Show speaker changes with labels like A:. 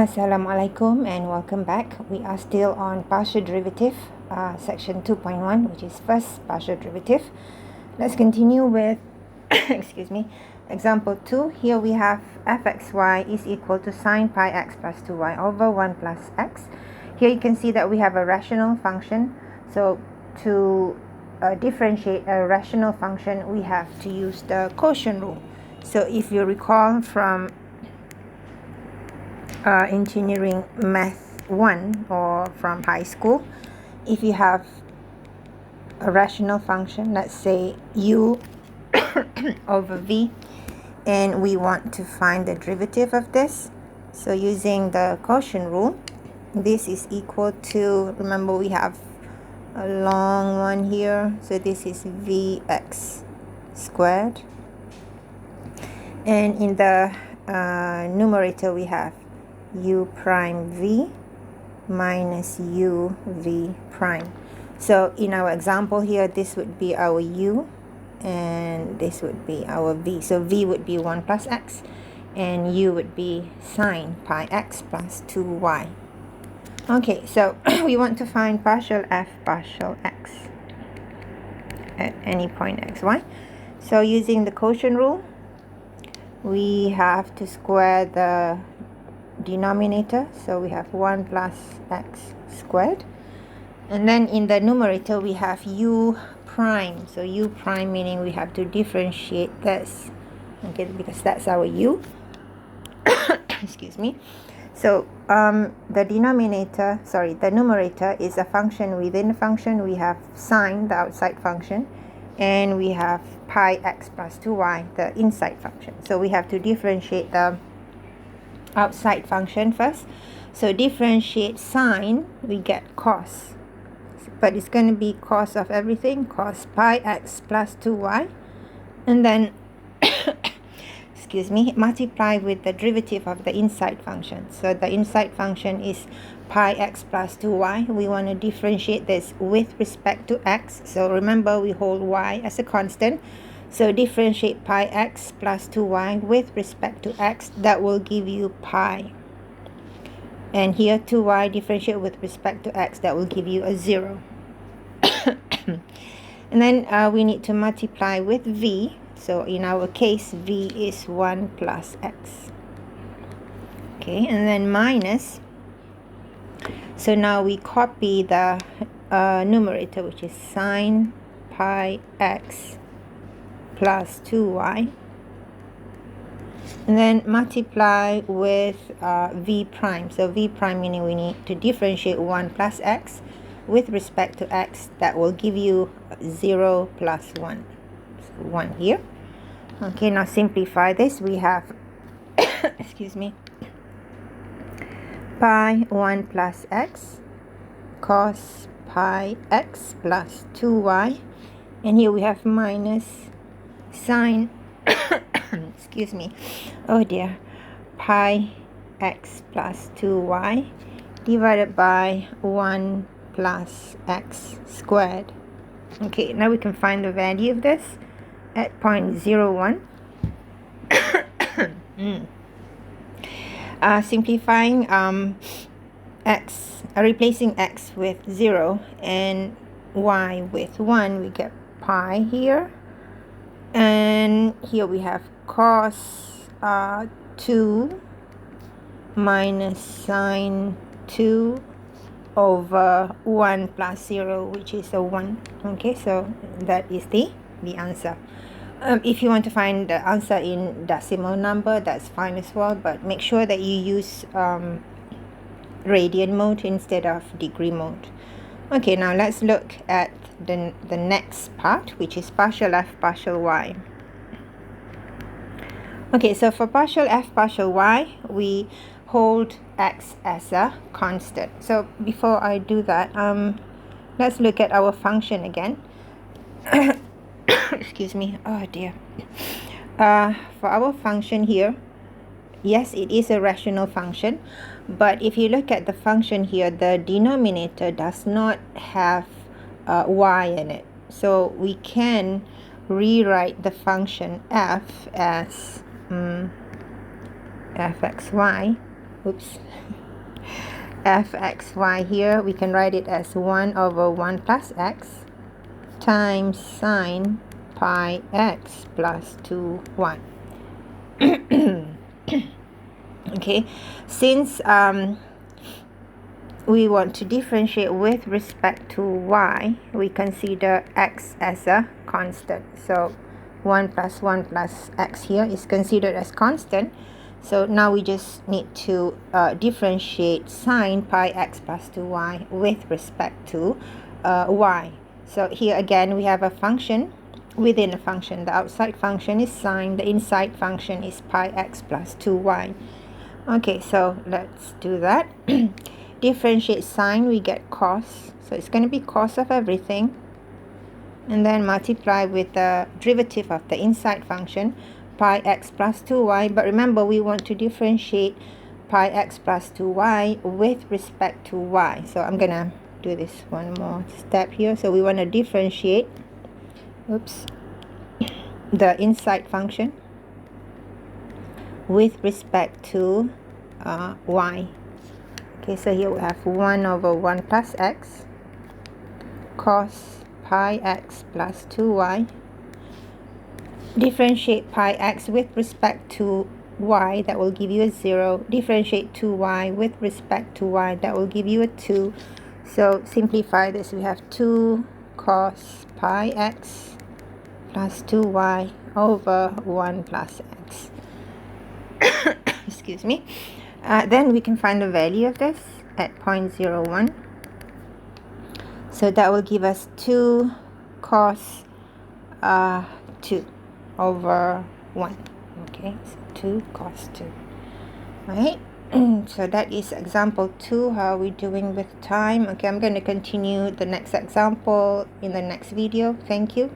A: Assalamualaikum and welcome back. We are still on partial derivative, section 2.1, which is first partial derivative. Let's continue with excuse me, example 2. Here we have fxy is equal to sine pi x plus 2y over 1 plus x. Here you can see that we have a rational function. So to differentiate a rational function, we have to use the quotient rule. So if you recall from engineering math 1 or from high school, if you have a rational function, let's say u over v, and we want to find the derivative of this, so using the quotient rule, this is equal to, remember we have a long one here, so this is vx squared, and in the numerator we have u prime v minus u v prime. So in our example here, this would be our u and this would be our v. So v would be 1 plus x and u would be sine pi x plus 2y. Okay, so we want to find partial f partial x at any point xy. So using the quotient rule, we have to square the denominator, so we have 1 plus x squared, and then in the numerator we have u prime. So u prime meaning we have to differentiate this, okay, because that's our u excuse me. So the numerator is a function within a function. We have sine, the outside function, and we have pi x plus 2y, the inside function. So we have to differentiate the outside function first. So differentiate sine, we get cos, but it's going to be cos of everything, cos pi x plus 2y, and then excuse me, multiply with the derivative of the inside function. So the inside function is pi x plus 2y. We want to differentiate this with respect to x, so remember we hold y as a constant. So differentiate pi x plus 2y with respect to x, that will give you pi. And here 2y differentiate with respect to x, that will give you a 0. And then we need to multiply with v. So in our case, v is 1 plus x. Okay, and then minus. So now we copy the numerator, which is sine pi x plus 2y, and then multiply with v prime. So v prime meaning we need to differentiate 1 plus x with respect to x, that will give you 0 plus 1. So 1 here. Okay, now simplify this. We have excuse me, pi 1 plus x cos pi x plus 2y, and here we have minus sine excuse me, oh dear, pi x plus 2y divided by 1 plus x squared. Okay, now we can find the value of this at 0.01. Simplifying x, replacing x with 0 and y with 1, we get pi here. And here we have cos 2 minus sine 2 over 1 plus 0, which is a 1. Okay, so that is the answer. If you want to find the answer in decimal number, that's fine as well, but make sure that you use radian mode instead of degree mode. Okay, now let's look at the next part, which is partial f partial y. Okay, so for partial f partial y, we hold x as a constant. So before I do that, let's look at our function again. Excuse me, oh dear. For our function here, yes, it is a rational function, but if you look at the function here, the denominator does not have y in it. So we can rewrite the function f as fxy oops, fxy here, we can write it as 1 over 1 plus x times sine pi x plus 2y. Okay, since we want to differentiate with respect to y, we consider x as a constant. So 1 plus 1 plus x here is considered as constant. So now we just need to differentiate sine pi x plus 2y with respect to y. So here again we have a function within a function. The outside function is sine, the inside function is pi x plus 2y. Okay, so let's do that. Differentiate sine, we get cos. So it's going to be cos of everything. And then multiply with the derivative of the inside function, pi x plus 2y. But remember, we want to differentiate pi x plus 2y with respect to y. So I'm going to do this one more step here. So we want to differentiate, oops, the inside function with respect to y. Okay, so here we have 1 over 1 plus x cos pi x plus 2y. Differentiate pi x with respect to y, that will give you a 0. Differentiate 2y with respect to y, that will give you a 2. So simplify this, we have 2 cos pi x plus 2y over 1 plus x. Excuse me. Then we can find the value of this at 0.01. So that will give us 2 cos 2 over 1. Okay, so 2 cos 2. Right? So that is example 2. How are we doing with time? Okay, I'm going to continue the next example in the next video. Thank you.